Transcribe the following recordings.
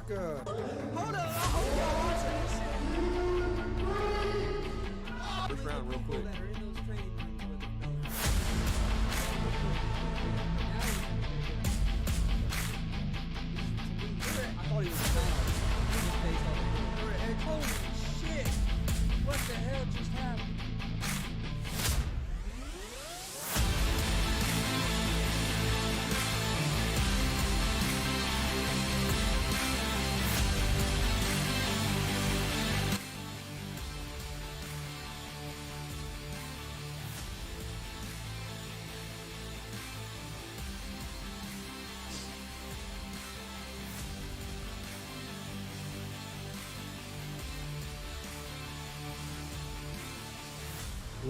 motherfucker. Hold up, I hope y'all watching this shit. First round real quick. That are in those training rooms with them, though. I thought he was foul. He just faced off the floor. And holy shit! What the hell just happened?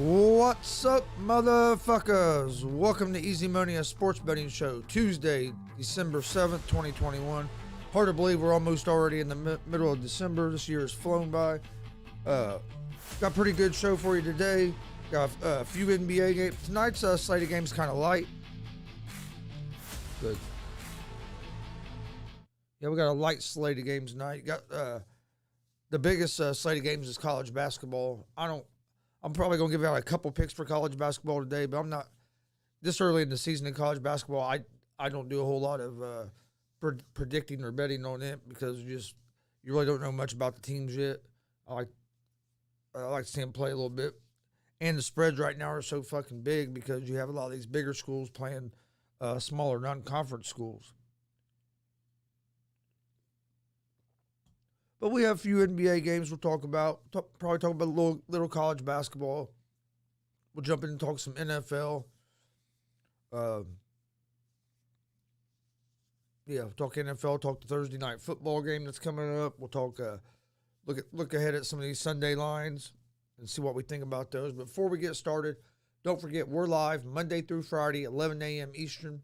What's up, motherfuckers? Welcome to Easy Money, a sports betting show. Tuesday, December 7th, 2021. Hard to believe we're almost already in the middle of December. This year has flown by. Got a pretty good show for you today. Got a few NBA games. Tonight's slate of games kind of light. Good. Yeah, we got a light slate of games tonight. Got the biggest slate of games is college basketball. I'm probably going to give out a couple picks for college basketball today, but I'm not this early in the season in college basketball. I don't do a whole lot of predicting or betting on it because you really don't know much about the teams yet. I like to see them play a little bit, and the spreads right now are so fucking big because you have a lot of these bigger schools playing smaller non-conference schools. But we have a few NBA games we'll talk about. Probably talk about a little college basketball. We'll jump in and talk some NFL. We'll talk NFL. Talk the Thursday night football game that's coming up. We'll talk look ahead at some of these Sunday lines and see what we think about those. But before we get started, don't forget we're live Monday through Friday, 11 a.m. Eastern.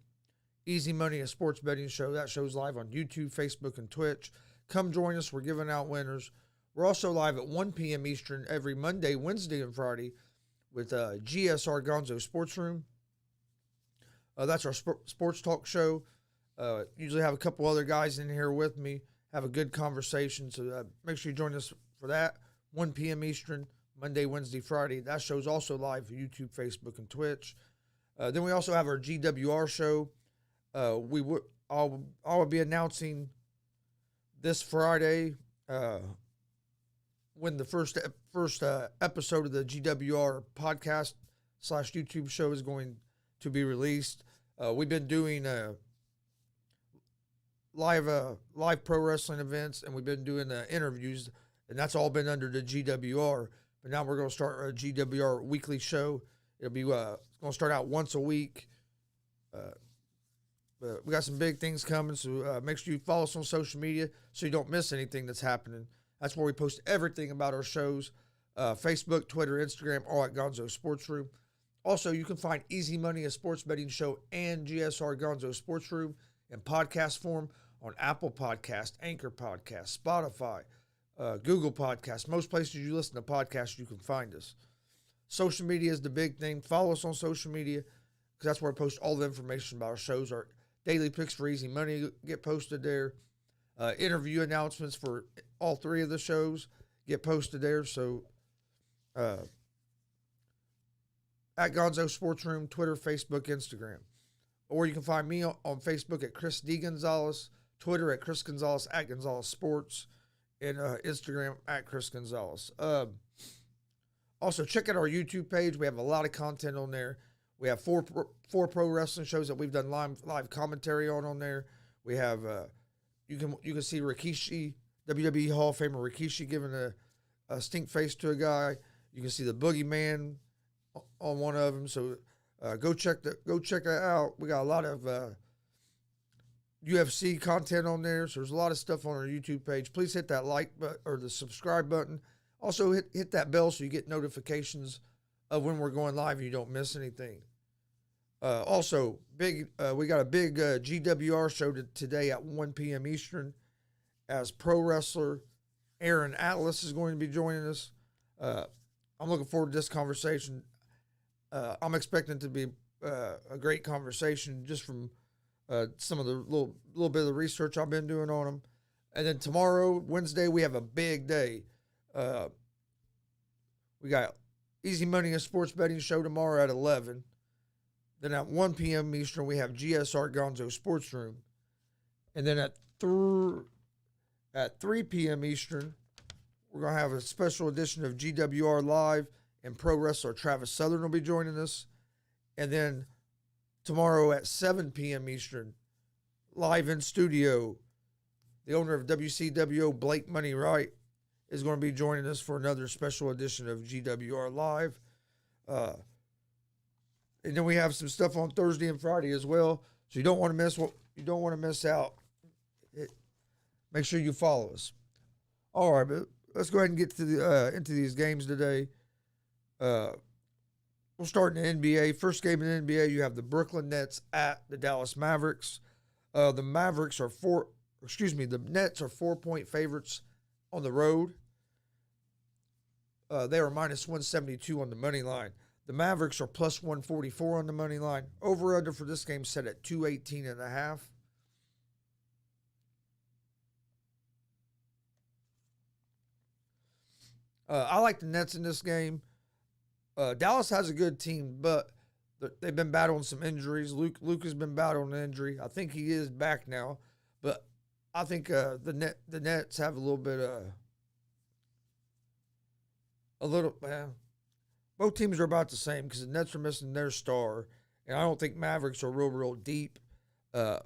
Easy Money, a sports betting show. That show's live on YouTube, Facebook, and Twitch. Come join us. We're giving out winners. We're also live at 1 p.m. Eastern every Monday, Wednesday, and Friday with GSR Gonzo Sports Room. That's our sports talk show. Usually have a couple other guys in here with me, have a good conversation. So make sure you join us for that. 1 p.m. Eastern, Monday, Wednesday, Friday. That show's also live for YouTube, Facebook, and Twitch. Then we also have our GWR show. I'll be announcing this Friday, when the first episode of the GWR podcast / YouTube show is going to be released. We've been doing live pro wrestling events, and we've been doing interviews, and that's all been under the GWR. But now we're going to start a GWR weekly show. It'll be going to start out once a week. But we got some big things coming, so make sure you follow us on social media so you don't miss anything that's happening. That's where we post everything about our shows, Facebook, Twitter, Instagram, all at Gonzo Sports Room. Also, you can find Easy Money, a sports betting show, and GSR Gonzo Sports Room in podcast form on Apple Podcast, Anchor Podcast, Spotify, Google Podcast. Most places you listen to podcasts, you can find us. Social media is the big thing. Follow us on social media because that's where I post all the information about our shows. Our daily picks for Easy Money get posted there. Interview announcements for all three of the shows get posted there. So at Gonzo Sports Room, Twitter, Facebook, Instagram. Or you can find me on Facebook at Chris D. Gonzalez, Twitter at Chris Gonzalez, at Gonzalez Sports, and Instagram at Chris Gonzalez. Also, check out our YouTube page. We have a lot of content on there. We have four pro wrestling shows that we've done live commentary on there. We have you can see Rikishi, WWE Hall of Famer Rikishi giving a stink face to a guy. You can see the Boogeyman on one of them. So go check that out. We got a lot of UFC content on there. So there's a lot of stuff on our YouTube page. Please hit that like button or the subscribe button. Also hit that bell so you get notifications of when we're going live and you don't miss anything. Also, we got a big GWR show today at 1 p.m. Eastern as pro wrestler Aaron Atlas is going to be joining us. I'm looking forward to this conversation. I'm expecting it to be a great conversation just from some of the little bit of the research I've been doing on him. And then tomorrow, Wednesday, we have a big day. We got Easy Money and Sports Betting Show tomorrow at 11. Then at 1 p.m. Eastern, we have GSR Gonzo Sports Room. And then at 3 p.m. Eastern, we're going to have a special edition of GWR Live, and pro wrestler Travis Southern will be joining us. And then tomorrow at 7 p.m. Eastern, live in studio, the owner of WCWO, Blake Money Wright, is going to be joining us for another special edition of GWR Live. And then we have some stuff on Thursday and Friday as well. So you don't want to miss out. Make sure you follow us. All right, but let's go ahead and get to into these games today. We'll start in the NBA. First game in the NBA, you have the Brooklyn Nets at the Dallas Mavericks. The Nets are 4-point favorites on the road. They are minus 172 on the money line. The Mavericks are plus 144 on the money line. Over under for this game set at 218.5. I like the Nets in this game. Dallas has a good team, but they've been battling some injuries. Luke has been battling an injury. I think he is back now, but I think the Nets have a little bit both teams are about the same because the Nets are missing their star, and I don't think Mavericks are real deep. But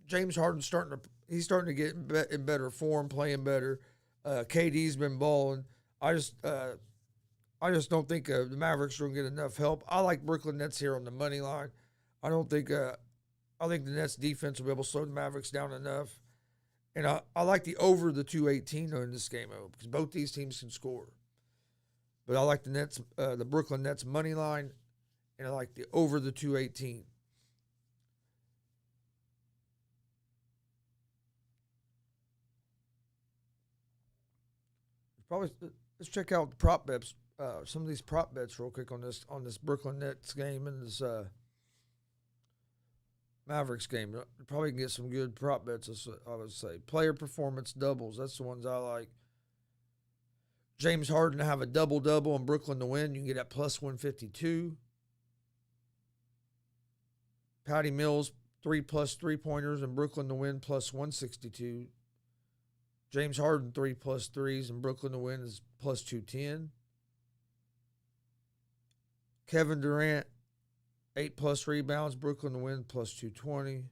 James Harden's starting to get in better form, playing better. KD's been balling. I just don't think the Mavericks are going to get enough help. I like Brooklyn Nets here on the money line. I think the Nets defense will be able to slow the Mavericks down enough. And I like the over the 218 in this game because both these teams can score. But I like the Brooklyn Nets money line, and I like the over the 218. Let's check out the prop bets. Some of these prop bets real quick on this Brooklyn Nets game and this Mavericks game. Probably can get some good prop bets, I would say. Player performance doubles. That's the ones I like. James Harden to have a double-double and Brooklyn to win. You can get at plus 152. Patty Mills, 3+ three-pointers and Brooklyn to win plus 162. James Harden, 3+ threes and Brooklyn to win is plus 210. Kevin Durant, 8+ rebounds, Brooklyn to win plus 220.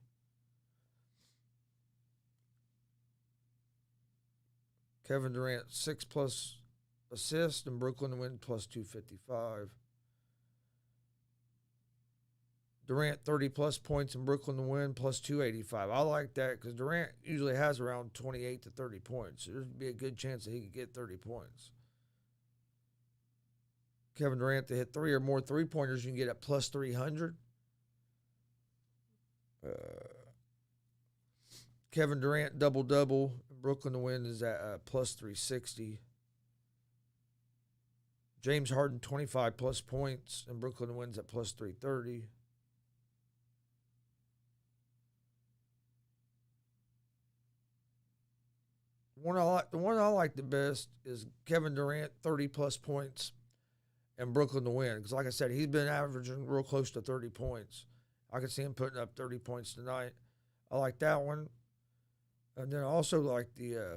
Kevin Durant, 6+ assists and Brooklyn to win plus 255. Durant, 30+ points and Brooklyn to win plus 285. I like that because Durant usually has around 28 to 30 points. So there'd be a good chance that he could get 30 points. Kevin Durant to hit 3 or more three-pointers, you can get at plus 300. Kevin Durant double-double. Brooklyn to win is at plus 360. James Harden, 25+ points, and Brooklyn wins at plus 330. The one I like the best is Kevin Durant, 30+ points, and Brooklyn to win. Because like I said, he's been averaging real close to 30 points. I could see him putting up 30 points tonight. I like that one. And then I also like the where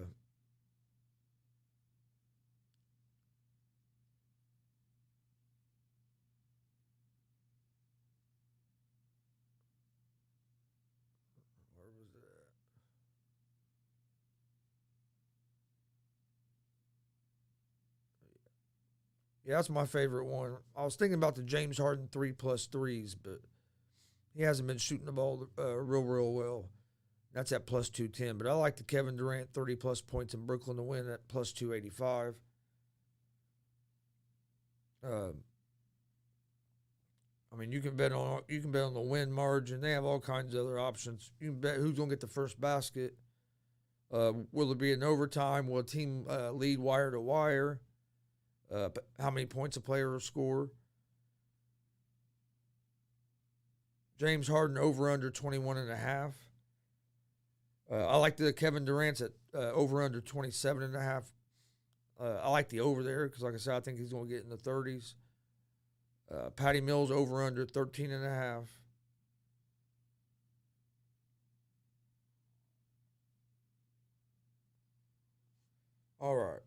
was it at? Yeah, that's my favorite one. I was thinking about the James Harden 3+ threes, but he hasn't been shooting the ball real well. That's at plus 210. But I like the Kevin Durant 30+ points in Brooklyn to win at plus 285. I mean, you can bet on the win margin. They have all kinds of other options. You can bet who's going to get the first basket. Will it be an overtime? Will a team lead wire to wire? How many points a player will score? James Harden over under 21.5. I like the Kevin Durant's at over under 27.5. I like the over there because, like I said, I think he's going to get in the 30s. Patty Mills over under 13.5. All right.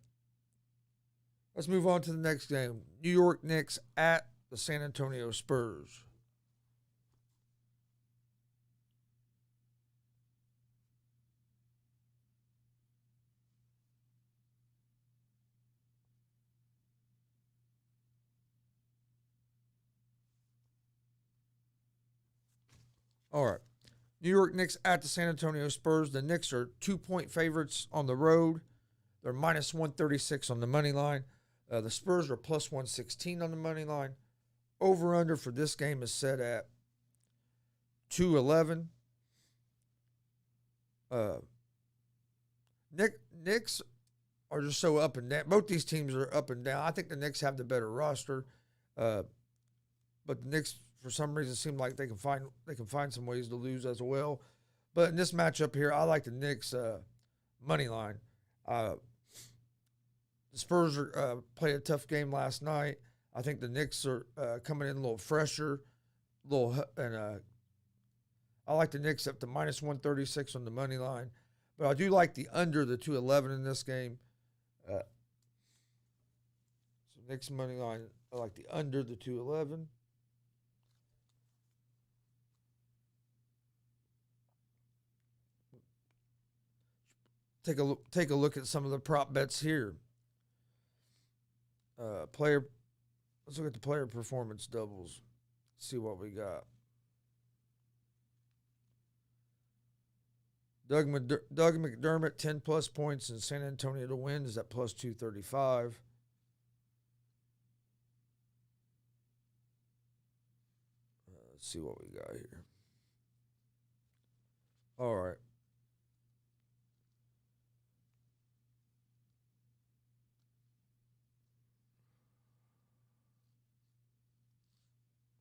Let's move on to the next game. New York Knicks at the San Antonio Spurs. All right. New York Knicks at the San Antonio Spurs. The Knicks are 2-point favorites on the road. They're minus 136 on the money line. The Spurs are plus 116 on the money line. Over under for this game is set at 211. Knicks are just so up and down. Both these teams are up and down. I think the Knicks have the better roster, but the Knicks, for some reason, seem like they can find some ways to lose as well. But in this matchup here, I like the Knicks money line. The Spurs played a tough game last night. I think the Knicks are coming in a little fresher, and I like the Knicks up to minus 136 on the money line. But I do like the under the 211 in this game. So Knicks money line, I like the under the 211. Take a look at some of the prop bets here. Let's look at the player performance doubles. See what we got. Doug McDermott, 10 plus points in San Antonio to win, is at plus 235. Let's see what we got here. All right.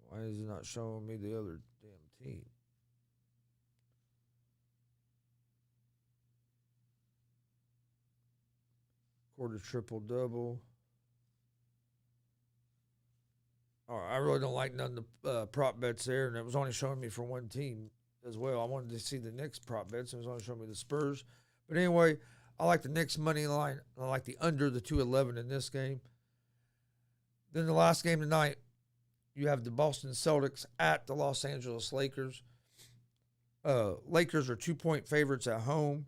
Why is it not showing me the other damn team? Quarter triple double. All right, I really don't like none of the prop bets there, and it was only showing me for one team as well. I wanted to see the Knicks prop bets, and it was only showing me the Spurs. But anyway, I like the Knicks money line. I like the under the 211 in this game. Then the last game tonight, you have the Boston Celtics at the Los Angeles Lakers. Lakers are 2-point favorites at home.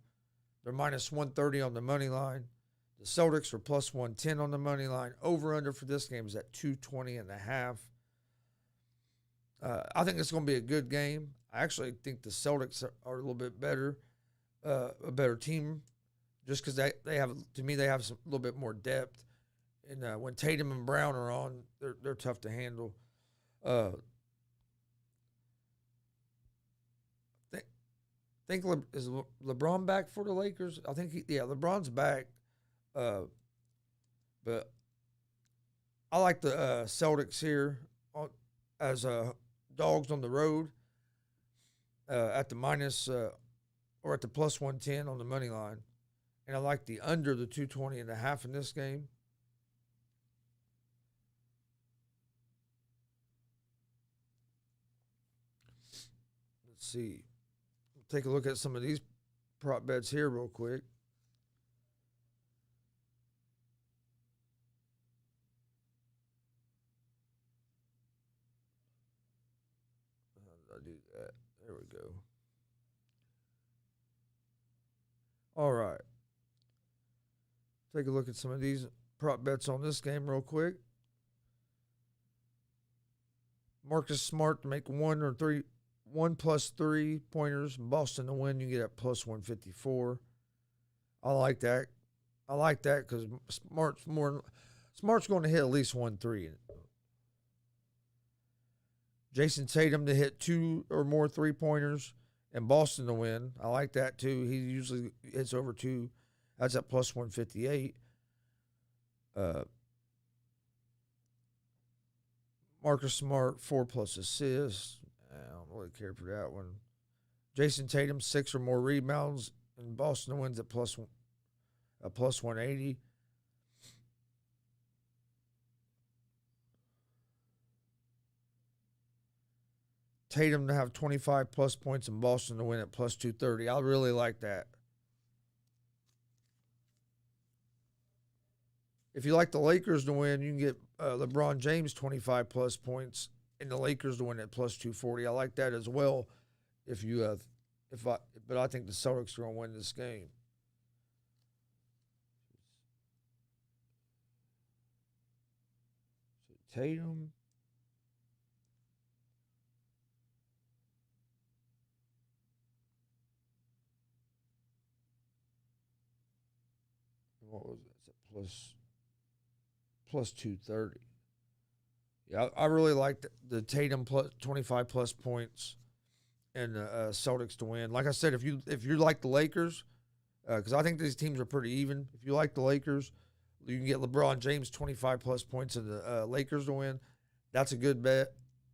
They're minus 130 on the money line. The Celtics are plus 110 on the money line. Over under for this game is at 220.5. I think it's going to be a good game. I actually think the Celtics are a little bit better, a better team, just because they have, to me, they have a little bit more depth. And when Tatum and Brown are on, they're tough to handle. Think is LeBron back for the Lakers? I think LeBron's back. But I like the Celtics here as dogs on the road at the minus or at the plus 110 on the money line, and I like the under the 220.5 in this game. Let's see. Take a look at some of these prop bets here real quick. How did I do that? There we go. All right. Take a look at some of these prop bets on this game real quick. Marcus Smart to make 1 plus 3 pointers. Boston to win, you get at plus 154. I like that. I like that because Smart's going to hit at least 1 3. Jason Tatum to hit 2 or more 3-pointers, and Boston to win. I like that too. He usually hits over 2. That's at plus 158. Marcus Smart, 4 plus assists. I don't really care for that one. Jason Tatum, 6 or more rebounds and Boston wins at plus 180. Tatum to have 25 plus points and Boston to win at plus 230. I really like that. If you like the Lakers to win, you can get LeBron James 25 plus points and the Lakers to win at plus 240. I like that as well. But I think the Celtics are going to win this game. So Tatum. What was that? Plus 230. Yeah, I really like the Tatum plus 25 plus points and the Celtics to win. Like I said, if you like the Lakers, because I think these teams are pretty even. If you like the Lakers, you can get LeBron James 25 plus points and the Lakers to win. That's a good bet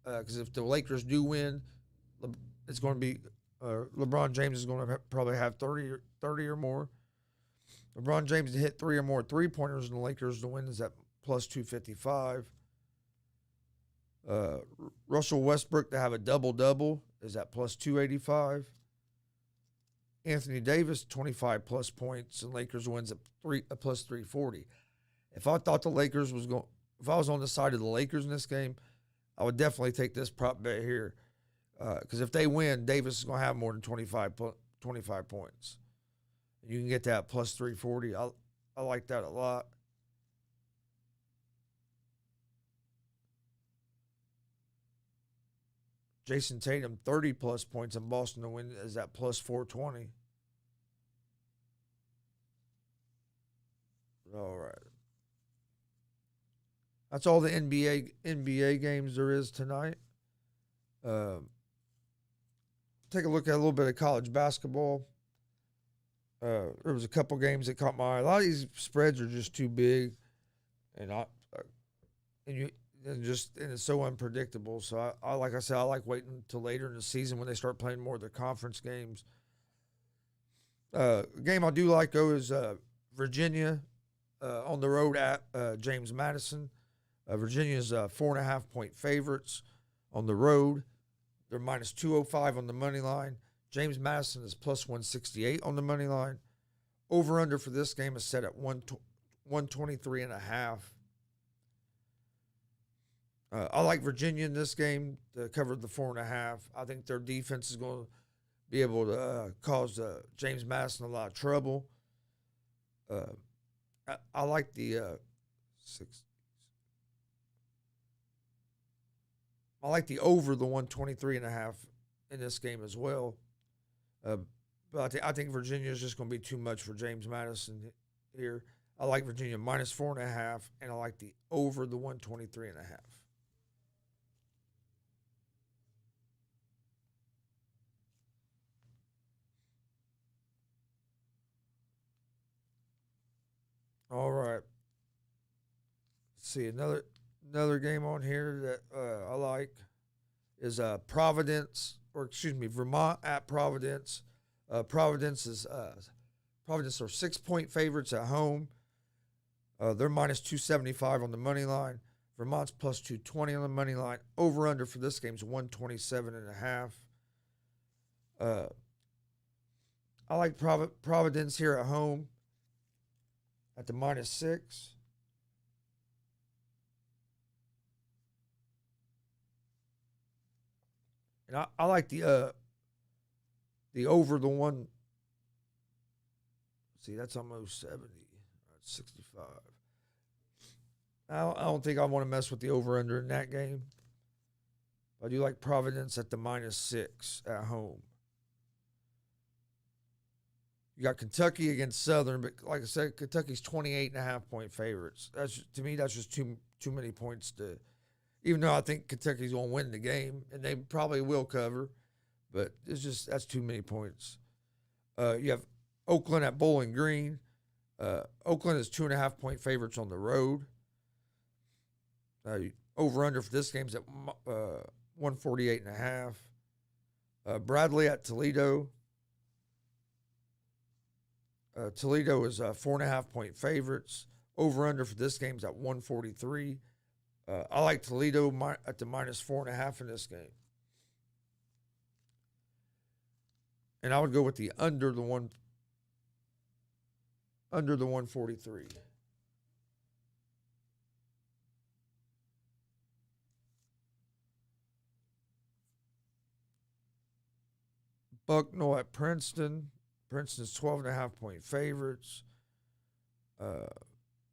because if the Lakers do win, it's going to be LeBron James is going to probably have 30 or more. LeBron James to hit 3 or more three-pointers and the Lakers to win is at plus 255. Russell Westbrook to have a double-double is at plus 285. Anthony Davis, 25 plus points, and Lakers wins at plus 340. If I thought the Lakers was going, if I was on the side of the Lakers in this game, I would definitely take this prop bet here. Because if they win, Davis is going to have more than 25 points. You can get that plus 340. I like that a lot. Jason Tatum, 30 plus points in Boston to win is at plus 420. All right. That's all the NBA games there is tonight. Take a look at a little bit of college basketball. There was a couple games that caught my eye. A lot of these spreads are just too big, and it's so unpredictable. So I like I said, I like waiting until later in the season when they start playing more of the conference games. Game I do like though is Virginia on the road at James Madison. Virginia's 4.5 point favorites on the road. They're minus 205 on the money line. James Madison is plus 168 on the money line. Over under for this game is set at 123.5. I like Virginia in this game to cover the 4.5. I think their defense is going to be able to cause James Madison a lot of trouble. I like the 6. I like the over the 123.5 in this game as well. But I think Virginia is just going to be too much for James Madison here. I like Virginia minus 4.5, and I like the over the 123.5. All right. Let's see another game on here that I like is Vermont at Providence. Providence are 6 point favorites at home. They're minus 275 on the money line. Vermont's plus 220 on the money line. Over under for this game is 127.5. I like Providence here at home at the minus 6. And I like the over the one. See, that's almost 70. That's 65. I don't think I want to mess with the over under in that game. I do like Providence at the minus 6 at home. You got Kentucky against Southern, but like I said, Kentucky's 28.5 point favorites. To me, that's just too many points to. Even though I think Kentucky's going to win the game, and they probably will cover, but that's too many points. You have Oakland at Bowling Green. Oakland is 2.5 point favorites on the road. Over under for this game's at 148.5. Bradley at Toledo. Toledo is 4.5 point favorites. Over under for this game is at 143. I like Toledo at the minus 4.5 in this game, and I would go with the under the 143. Bucknell at Princeton. Princeton's 12.5 point favorites.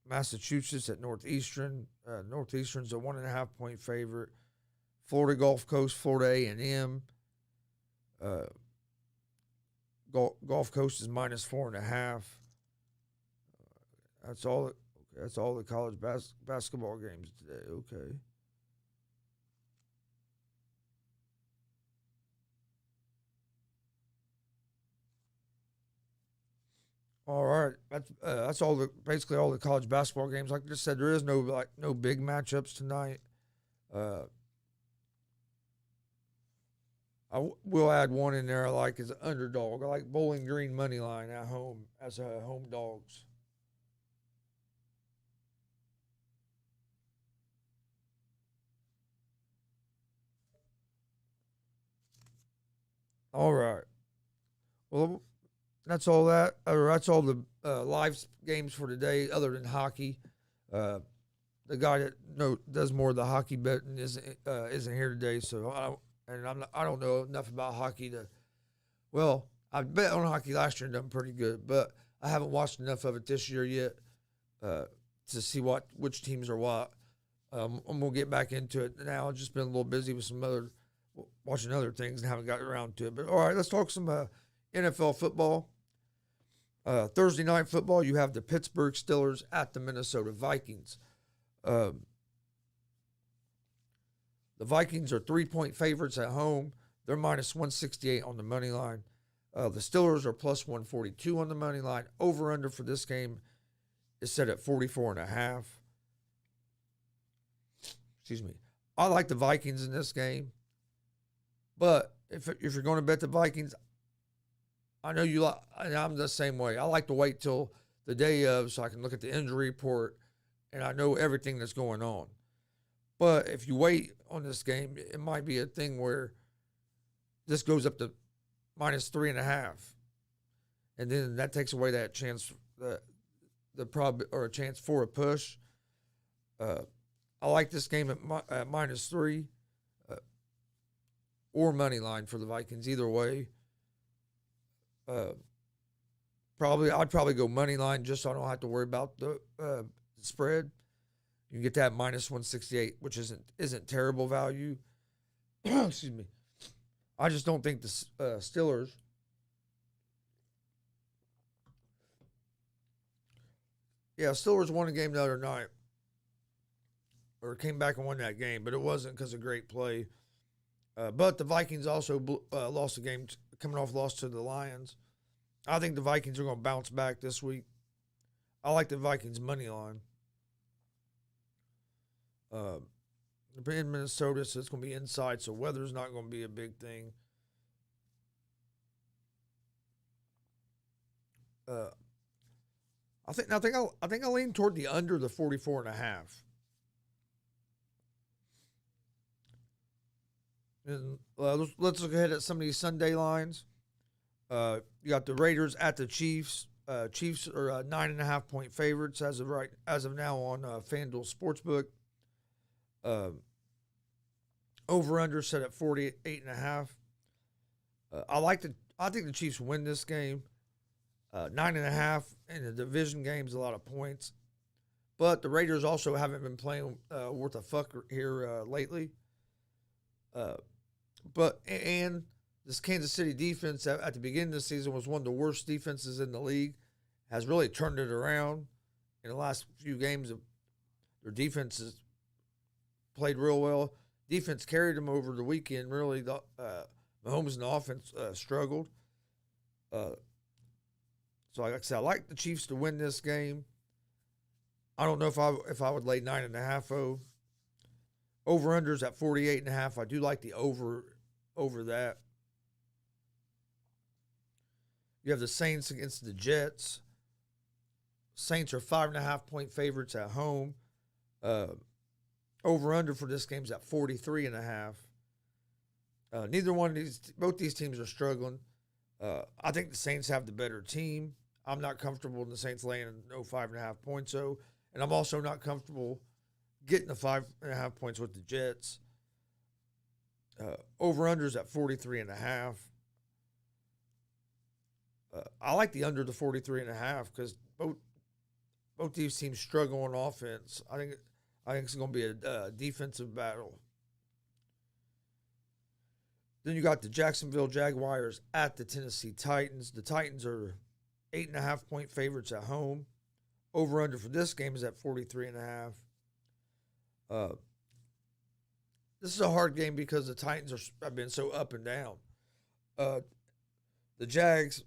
Massachusetts at Northeastern. Northeastern's a 1.5 point favorite. Florida Gulf Coast, Florida A&M. Gulf Coast is minus 4.5. That's all. That's all the college basketball games today. Okay. All right, that's all the basically all the college basketball games. Like I just said, there is no big matchups tonight. Uh, will add one in there. I like as an underdog. I like Bowling Green money line at home as home dogs. All right. Well, that's all that. Or that's all the live games for today, other than hockey. Uh, the guy that does more of the hockey betting isn't here today, so I don't know enough about hockey to. Well, I bet on hockey last year and done pretty good, but I haven't watched enough of it this year yet to see which teams are what. I'm gonna get back into it now. I've just been a little busy with watching other things and haven't gotten around to it. But all right, let's talk some NFL football. Thursday night football, you have the Pittsburgh Steelers at the Minnesota Vikings. The Vikings are 3 point favorites at home. They're minus 168 on the money line. The Steelers are plus 142 on the money line. Over under for this game is set at 44.5. Excuse me. I like the Vikings in this game, but if you're going to bet the Vikings, I know you like, and I'm the same way. I like to wait till the day of so I can look at the injury report and I know everything that's going on. But if you wait on this game, it might be a thing where this goes up to minus 3.5, and then that takes away that chance, the prob or a chance for a push. I like this game at minus 3 or money line for the Vikings. Either way. I'd probably go money line just so I don't have to worry about the spread. You can get that minus 168, which isn't terrible value. Excuse me. I just don't think the Steelers. Yeah, Steelers won a game the other night, or came back and won that game, but it wasn't because of great play. But the Vikings also lost a game coming off loss to the Lions. I think the Vikings are going to bounce back this week. I like the Vikings money line. In Minnesota, so it's going to be inside, so weather's not going to be a big thing. I think I lean toward the under the 44.5. And let's look ahead at some of these Sunday lines. You got the Raiders at the Chiefs. Chiefs are 9.5 point favorites as of now on FanDuel Sportsbook. Over under set at 48.5. I think the Chiefs win this game. 9.5 in the division games, a lot of points. But the Raiders also haven't been playing worth a fuck here lately. And this Kansas City defense at the beginning of the season was one of the worst defenses in the league. Has really turned it around in the last few games. Their defense has played real well. Defense carried them over the weekend. Really, Mahomes and the offense struggled. So like I said, I like the Chiefs to win this game. I don't know if I would lay 9.5. Over unders at 48.5. I do like the over that. You have the Saints against the Jets. Saints are 5.5-point favorites at home. Over under for this game's at 43.5. Neither one of both these teams are struggling. I think the Saints have the better team. I'm not comfortable in the Saints laying no 5.5 points though, and I'm also not comfortable getting the 5.5 points with the Jets. Over unders at 43.5. I like the under the 43.5 because both these teams struggle on offense. I think it's going to be a defensive battle. Then you got the Jacksonville Jaguars at the Tennessee Titans. The Titans are 8.5-point favorites at home. Over under for this game is at 43.5. This is a hard game because the Titans have been so up and down. The Jags,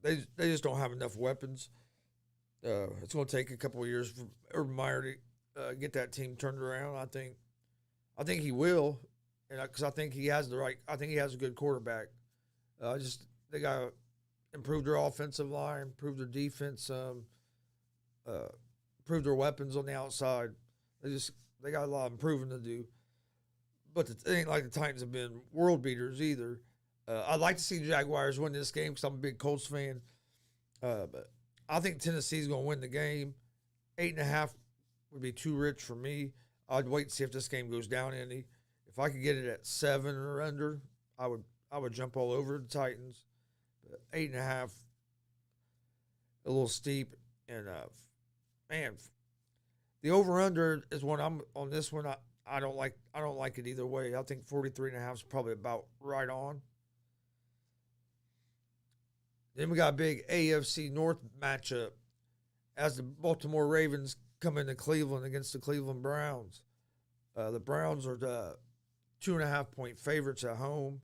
they just don't have enough weapons. It's going to take a couple of years for Urban Meyer to get that team turned around. I think he will, and because I think he has a good quarterback. They got to improve their offensive line, improve their defense, improve their weapons on the outside. They got a lot of improving to do. But it ain't like the Titans have been world beaters either. I'd like to see the Jaguars win this game because I'm a big Colts fan. But I think Tennessee's going to win the game. 8.5 would be too rich for me. I'd wait and see if this game goes down any. If I could get it at 7 or under, I would jump all over the Titans. But 8.5, a little steep. And man, the over under is one I'm on this one. I don't like it either way. I think 43.5 is probably about right on. Then we got a big AFC North matchup as the Baltimore Ravens come into Cleveland against the Cleveland Browns. The Browns are the 2.5-point favorites at home.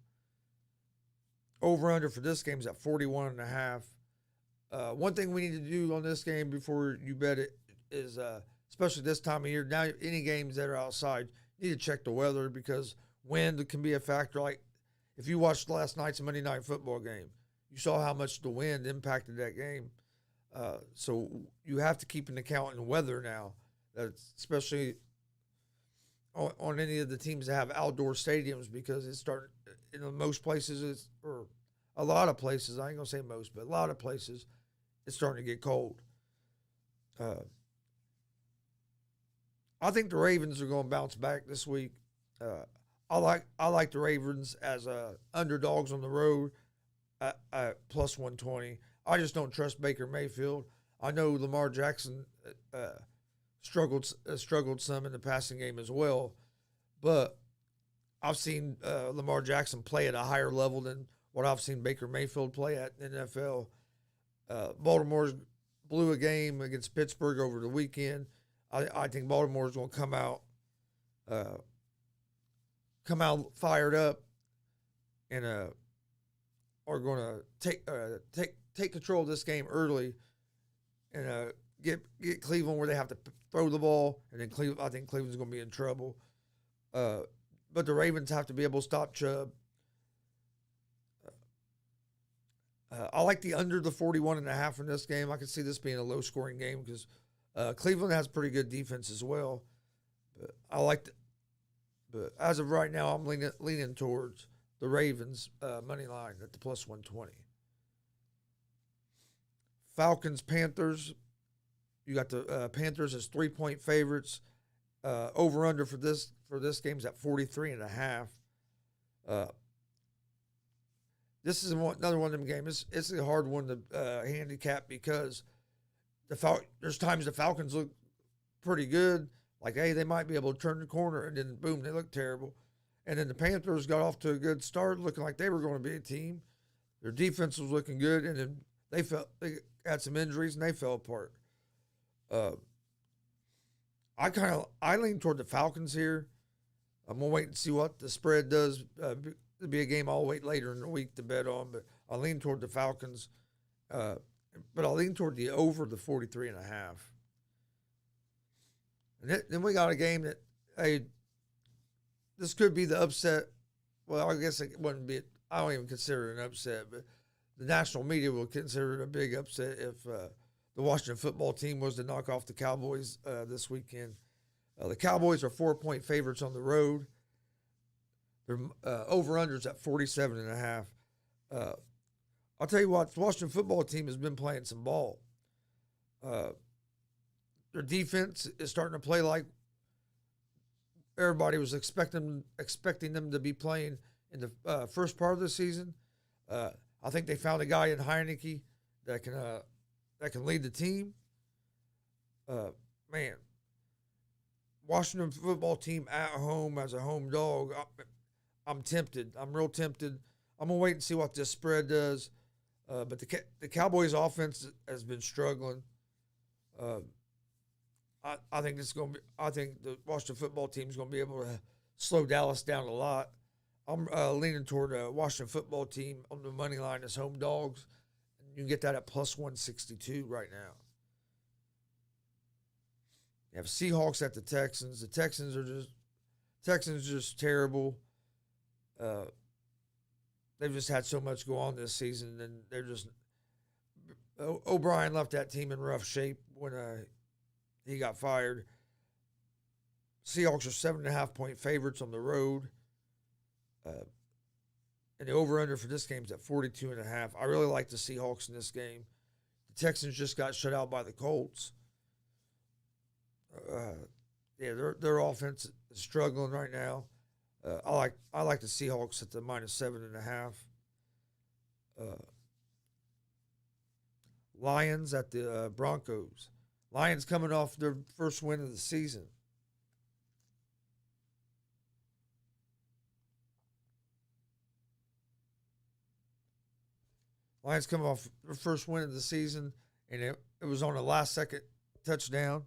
Over under for this game is at 41.5. One thing we need to do on this game before you bet it is, especially this time of year, now any games that are outside, you need to check the weather because wind can be a factor. Like if you watched last night's Monday Night Football game, you saw how much the wind impacted that game. So you have to keep an account in weather now, especially on any of the teams that have outdoor stadiums because it's starting, in most places, or a lot of places, I ain't going to say most, but a lot of places, it's starting to get cold. I think the Ravens are going to bounce back this week. I like the Ravens as underdogs on the road at plus 120. I just don't trust Baker Mayfield. I know Lamar Jackson struggled some in the passing game as well, but I've seen Lamar Jackson play at a higher level than what I've seen Baker Mayfield play at in the NFL. Baltimore blew a game against Pittsburgh over the weekend. I think Baltimore is going to come out fired up, and are going to take control of this game early, and get Cleveland where they have to throw the ball, and then I think Cleveland's going to be in trouble. But the Ravens have to be able to stop Chubb. I like the under the 41.5 in this game. I can see this being a low-scoring game because Cleveland has pretty good defense as well. But but as of right now, I'm leaning towards the Ravens money line at the plus 120. Falcons, Panthers. You got the Panthers as 3-point favorites. Over under for this game is at 43.5. This is another one of them games. It's a hard one to handicap because there's times the Falcons look pretty good. Like, hey, they might be able to turn the corner, and then boom, they look terrible. And then the Panthers got off to a good start, looking like they were going to be a team. Their defense was looking good, and then they had some injuries and they fell apart. I lean toward the Falcons here. I'm gonna wait and see what the spread does. It'll be a game I'll wait later in the week to bet on, but I lean toward the Falcons. But I'll lean toward the over the 43.5. And then we got a game that, hey, this could be the upset. Well, I guess it wouldn't be. I don't even consider it an upset, but the national media will consider it a big upset if the Washington football team was to knock off the Cowboys this weekend. The Cowboys are 4-point favorites on the road. Their over-unders at 47.5. I'll tell you what, the Washington football team has been playing some ball. Their defense is starting to play like everybody was expecting them to be playing in the first part of the season. I think they found a guy in Heineke that can lead the team. Man, Washington football team at home as a home dog. I'm tempted. I'm real tempted. I'm gonna wait and see what this spread does. But the Cowboys' offense has been struggling. I think I think the Washington football team is going to be able to slow Dallas down a lot. I'm leaning toward the Washington football team on the money line as home dogs. You can get that at plus 162 right now. You have Seahawks at the Texans. The Texans are just terrible. They've just had so much go on this season, and they're just O'Brien left that team in rough shape when he got fired. Seahawks are 7.5-point favorites on the road. And the over-under for this game is at 42.5. I really like the Seahawks in this game. The Texans just got shut out by the Colts. Their offense is struggling right now. I like the Seahawks at the minus 7.5. Lions at the Broncos. Lions coming off their first win of the season. Lions coming off their first win of the season, and it was on a last-second touchdown.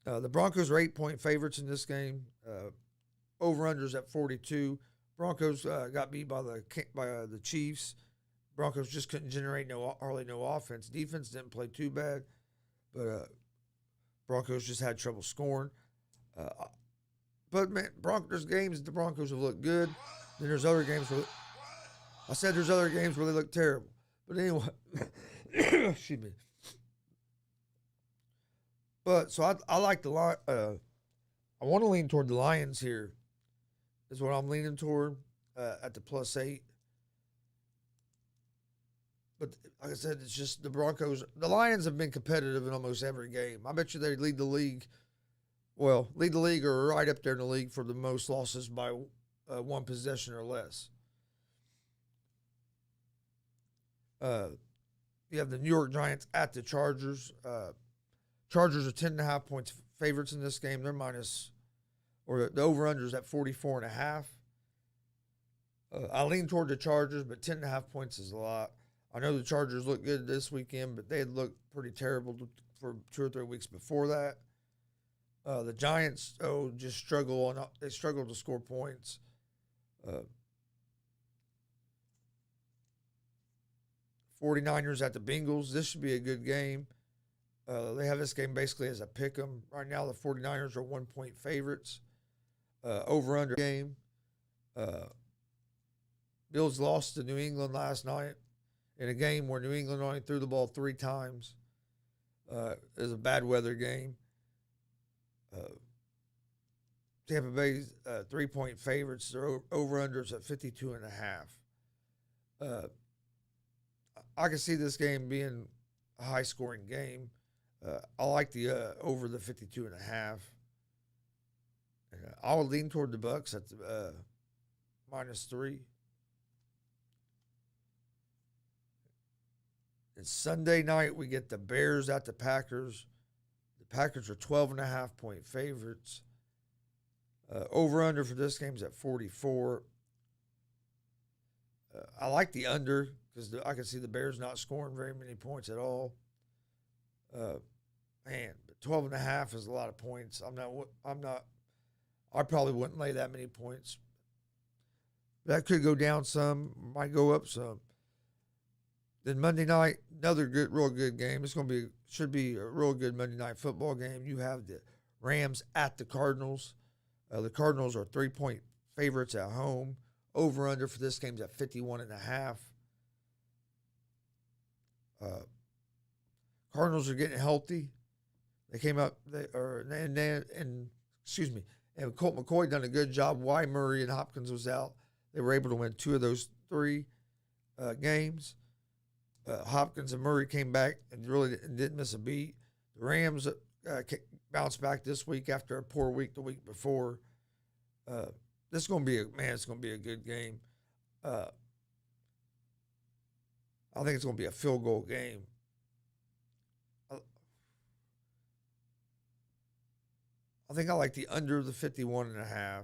The Broncos are 8-point favorites in this game. Over-unders at 42. Broncos got beat by the Chiefs. Broncos just couldn't generate hardly no offense. Defense didn't play too bad, but Broncos just had trouble scoring. But man, there's games the Broncos have looked good. Then there's other games where there's other games where they look terrible. But anyway, excuse me. But so I like the I want to lean toward the Lions here. Is what I'm leaning toward at the plus 8. But like I said, it's just the Broncos. The Lions have been competitive in almost every game. I bet you they lead the league. Well, lead the league or right up there in the league for the most losses by one possession or less. You have the New York Giants at the Chargers. Chargers are 10.5 points favorites in this game. They're the over-under is at 44.5. I lean toward the Chargers, but 10.5 points is a lot. I know the Chargers look good this weekend, but they had looked pretty terrible for 2 or 3 weeks before that. The Giants, just struggle. They struggle to score points. 49ers at the Bengals. This should be a good game. They have this game basically as a pick 'em. Right now, the 49ers are 1-point favorites. Over-under game. Bills lost to New England last night in a game where New England only threw the ball 3 times. It was a bad weather game. Tampa Bay's 3-point favorites. Their over-unders at 52.5. I can see this game being a high-scoring game. I like the over the 52.5. I would lean toward the Bucks at the -3. And Sunday night, we get the Bears at the Packers. The Packers are 12.5-point favorites. Over-under for this game is at 44. I like the under because I can see the Bears not scoring very many points at all. Man, but 12.5 is a lot of points. I probably wouldn't lay that many points. That could go down some, might go up some. Then Monday night, another real good game. Should be a real good Monday night football game. You have the Rams at the Cardinals. The Cardinals are 3-point favorites at home. Over-under for this game is at 51.5. Cardinals are getting healthy. They came up, and excuse me, and Colt McCoy done a good job. Why Murray and Hopkins was out. They were able to win 2 of those 3 games. Hopkins and Murray came back and really didn't miss a beat. The Rams bounced back this week after a poor week the week before. This is going to be it's going to be a good game. I think it's going to be a field goal game. I think I like the under the 51.5.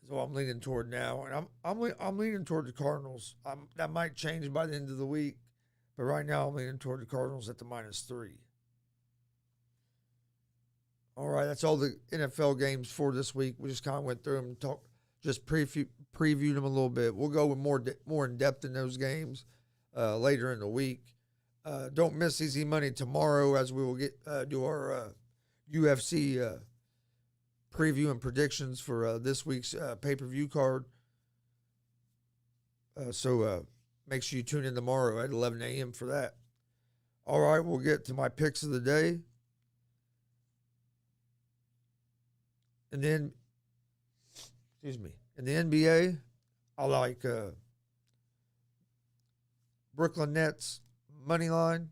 So I'm leaning toward now, and I'm leaning toward the Cardinals. That might change by the end of the week, but right now I'm leaning toward the Cardinals at the -3. All right, that's all the NFL games for this week. We just kind of went through them, previewed them a little bit. We'll go with more in depth in those games later in the week. Don't miss Easy Money tomorrow, as we will do our UFC preview and predictions for this week's pay-per-view card. So make sure you tune in tomorrow at 11 a.m. for that. All right, we'll get to my picks of the day. And then, in the NBA, I like Brooklyn Nets money line.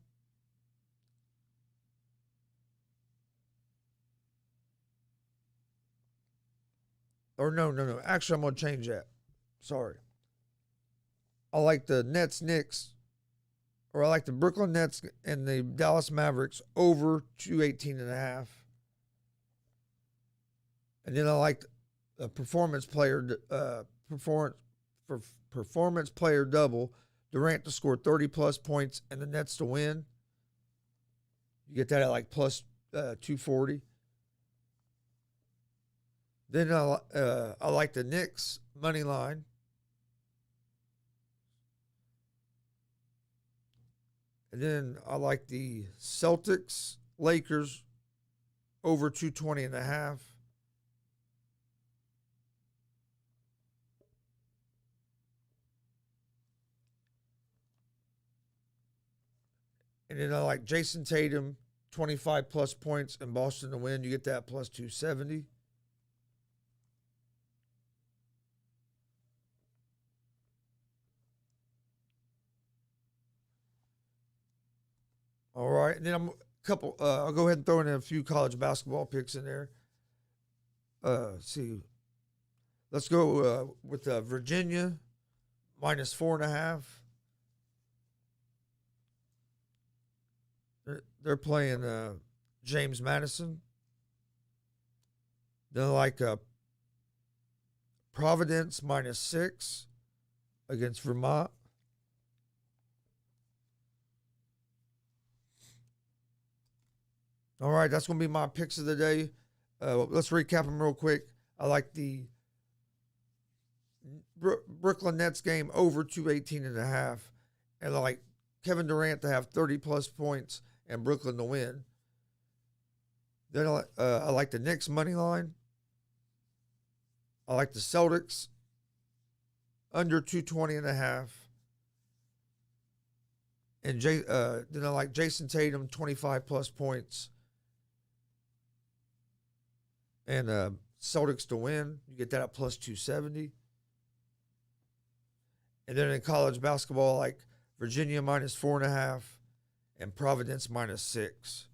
Or no. Actually, I'm going to change that. Sorry. I like the Knicks, or I like the Brooklyn Nets and the Dallas Mavericks over 218.5. And then I like a performance player double. Durant to score 30-plus points and the Nets to win. You get that at like plus 240. Then I like the Knicks money line. And then I like the Celtics Lakers over 220.5. And then I like Jason Tatum, 25-plus points, and Boston to win. You get that plus 270. All right. And then I'll go ahead and throw in a few college basketball picks in there. See. Let's go with Virginia, -4.5. They're playing James Madison. Then I like Providence -6 against Vermont. All right, that's going to be my picks of the day. Let's recap them real quick. I like the Brooklyn Nets game over 218.5. And I like Kevin Durant to have 30-plus points and Brooklyn to win. Then I like the Knicks money line. I like the Celtics under 220.5. And then I like Jason Tatum, 25-plus points. And Celtics to win. You get that at plus 270. And then in college basketball, I like Virginia -4.5 and Providence -6.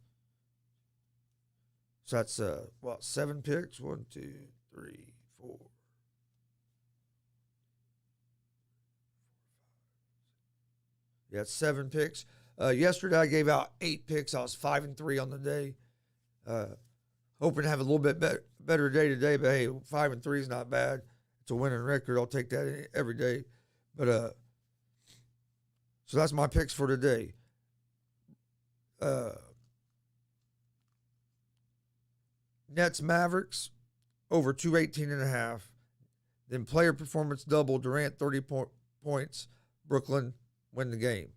So that's 7 picks. 1, 2, 3, 4. Yeah, it's 7 picks. Yesterday I gave out 8 picks. I was 5-3 on the day. Hoping to have a little bit better day today, but hey, 5-3 is not bad. It's a winning record. I'll take that every day. But so that's my picks for today. Nets Mavericks over 218.5. Then player performance double. Durant 30 points. Brooklyn win the game.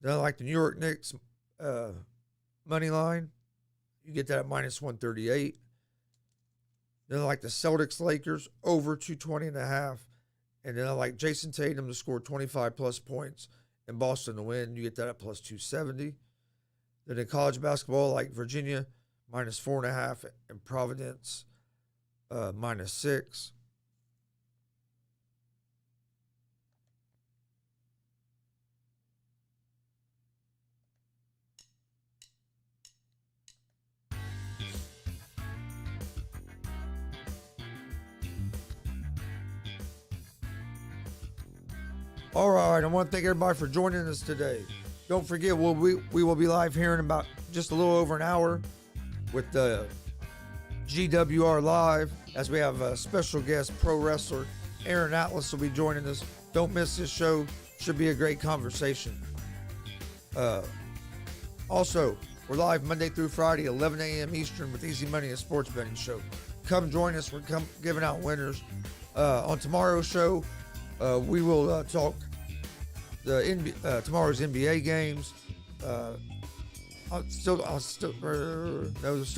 Then I like the New York Knicks money line. You get that at -138. Then I like the Celtics Lakers over 220.5. And then I like Jason Tatum to score 25-plus points and Boston to win. You get that at plus 270. Then in college basketball, like Virginia, minus 4.5, and Providence, minus 6. All right, I want to thank everybody for joining us today. Don't forget, we will be live here in about just a little over an hour with the GWR Live, as we have a special guest, pro wrestler Aaron Atlas will be joining us. Don't miss this show. Should be a great conversation. Also, we're live Monday through Friday, 11 a.m. Eastern with Easy Money, a sports betting show. Come join us. We're giving out winners. On tomorrow's show, we will talk tomorrow's NBA games. Still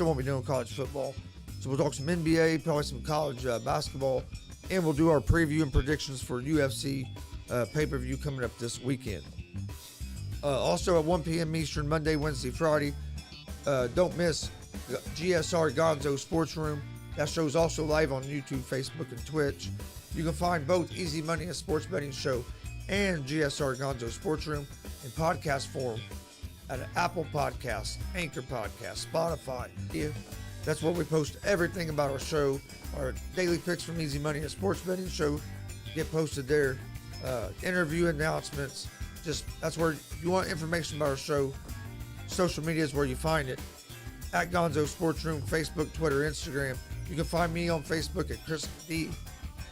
won't be doing college football. So we'll talk some NBA, probably some college basketball, and we'll do our preview and predictions for UFC pay-per-view coming up this weekend. Also at 1 p.m. Eastern, Monday, Wednesday, Friday, don't miss GSR Gonzo Sports Room. That show's also live on YouTube, Facebook, and Twitch. You can find both Easy Money, a sports betting show, and GSR Gonzo Sports Room in podcast form at Apple Podcasts, Anchor Podcasts, Spotify. Yeah, that's where we post everything about our show. Our daily picks from Easy Money, a sports betting show, get posted there. Interview announcements. That's where you want information about our show. Social media is where you find it. At Gonzo Sports Room, Facebook, Twitter, Instagram. You can find me on Facebook at Chris D.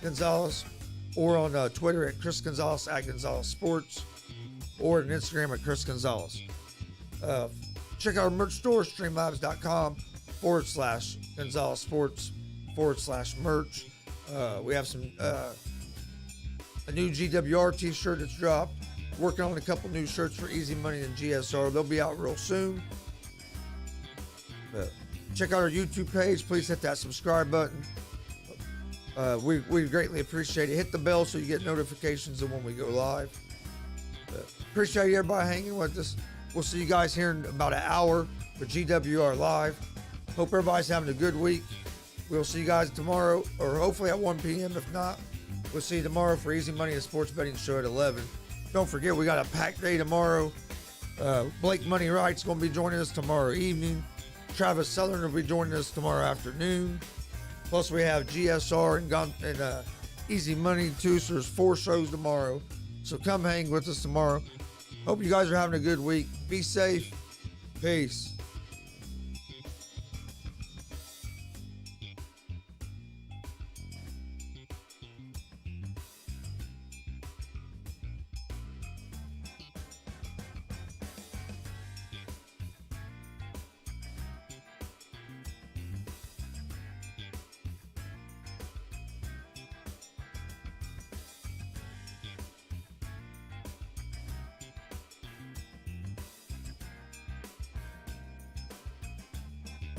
Gonzalez, or on Twitter at Chris Gonzalez at Gonzalez Sports, or on Instagram at Chris Gonzalez. Check out our merch store, streamlabs.com/Gonzalez Sports /merch. We have a new GWR t-shirt that's dropped. Working on a couple new shirts for Easy Money and GSR. They'll be out real soon. Check out our YouTube page. Please hit that subscribe button. We greatly appreciate it. Hit the bell so you get notifications of when we go live. Appreciate everybody hanging with us. We'll see you guys here in about an hour for GWR Live. Hope everybody's having a good week. We'll see you guys tomorrow, or hopefully at 1 p.m. If not, we'll see you tomorrow for Easy Money, a sports betting show at 11. Don't forget, we got a packed day tomorrow. Blake Money Wright's going to be joining us tomorrow evening. Travis Southern will be joining us tomorrow afternoon. Plus, we have GSR and Easy Money too, so there's 4 shows tomorrow. So come hang with us tomorrow. Hope you guys are having a good week. Be safe. Peace.